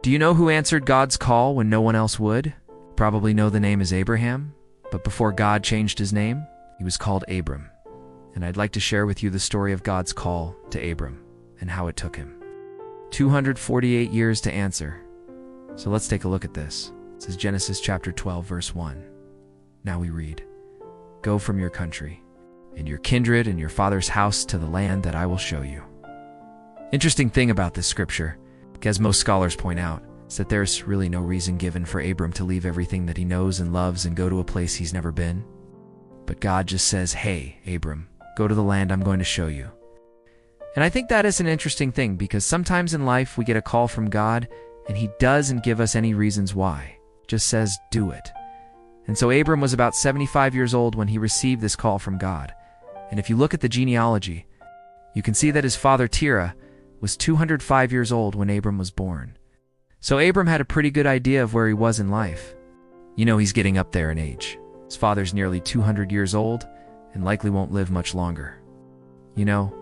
Do you know who answered God's call when no one else would? Probably know the name is Abraham, but before God changed his name, he was called Abram. And I'd like to share with you the story of God's call to Abram and how it took him 248 years to answer. So let's take a look at this. This is Genesis chapter 12, verse 1. Now we read, "Go from your country, and your kindred and your father's house to the land that I will show you." Interesting thing about this scripture, as most scholars point out, is that there's really no reason given for Abram to leave everything that he knows and loves and go to a place he's never been. But God just says, "Hey, Abram, go to the land I'm going to show you." And I think that is an interesting thing, because sometimes in life we get a call from God and he doesn't give us any reasons why, just says, "Do it." And so Abram was about 75 years old when he received this call from God. And if you look at the genealogy, you can see that his father Terah was 205 years old when Abram was born. So Abram had a pretty good idea of where he was in life. You know, he's getting up there in age. His father's nearly 200 years old and likely won't live much longer. You know,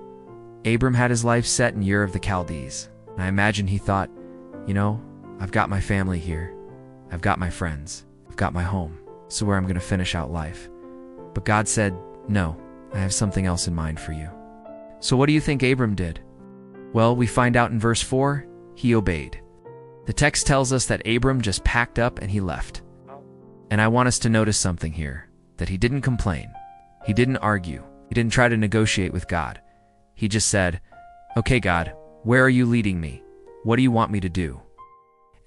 Abram had his life set in Ur of the Chaldees. And I imagine he thought, I've got my family here. I've got my friends. I've got my home. So where I'm going to finish out life. But God said, "No, I have something else in mind for you." So what do you think Abram did? Well, we find out in verse 4, he obeyed. The text tells us that Abram just packed up and he left. And I want us to notice something here, that he didn't complain. He didn't argue. He didn't try to negotiate with God. He just said, "Okay, God, where are you leading me? What do you want me to do?"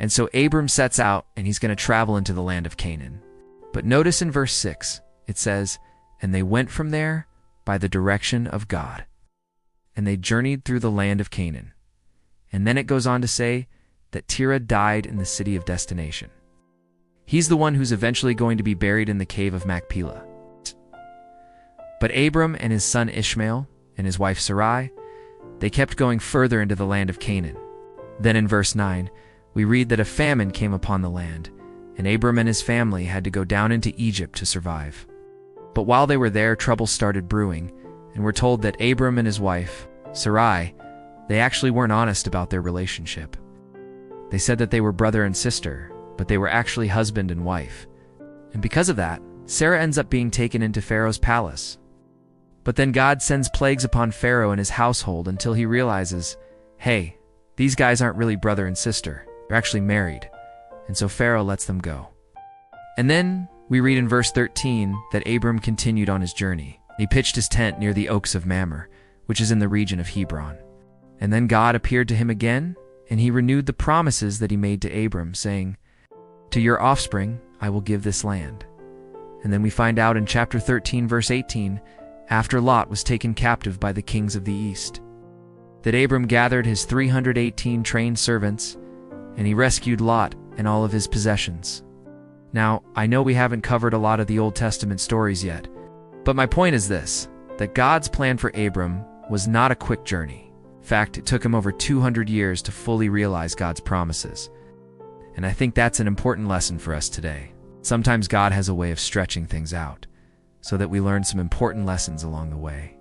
And so Abram sets out and he's going to travel into the land of Canaan. But notice in verse 6, it says, "And they went from there by the direction of God. And they journeyed through the land of Canaan." And then it goes on to say that Terah died in the city of destination. He's the one who's eventually going to be buried in the cave of Machpelah. But Abram and his son Ishmael and his wife Sarai, they kept going further into the land of Canaan. Then in verse 9, we read that a famine came upon the land, and Abram and his family had to go down into Egypt to survive. But while they were there, trouble started brewing, and we're told that Abram and his wife, Sarai, they actually weren't honest about their relationship. They said that they were brother and sister, but they were actually husband and wife. And because of that, Sarah ends up being taken into Pharaoh's palace. But then God sends plagues upon Pharaoh and his household until he realizes, hey, these guys aren't really brother and sister. They're actually married. And so Pharaoh lets them go. And then we read in verse 13 that Abram continued on his journey. He pitched his tent near the oaks of Mamre, which is in the region of Hebron. And then God appeared to him again, and he renewed the promises that he made to Abram, saying, "To your offspring I will give this land." And then we find out in chapter 13, verse 18, after Lot was taken captive by the kings of the east, that Abram gathered his 318 trained servants, and he rescued Lot and all of his possessions. Now, I know we haven't covered a lot of the Old Testament stories yet, but my point is this, that God's plan for Abram was not a quick journey. In fact, it took him over 200 years to fully realize God's promises. And I think that's an important lesson for us today. Sometimes God has a way of stretching things out so that we learn some important lessons along the way.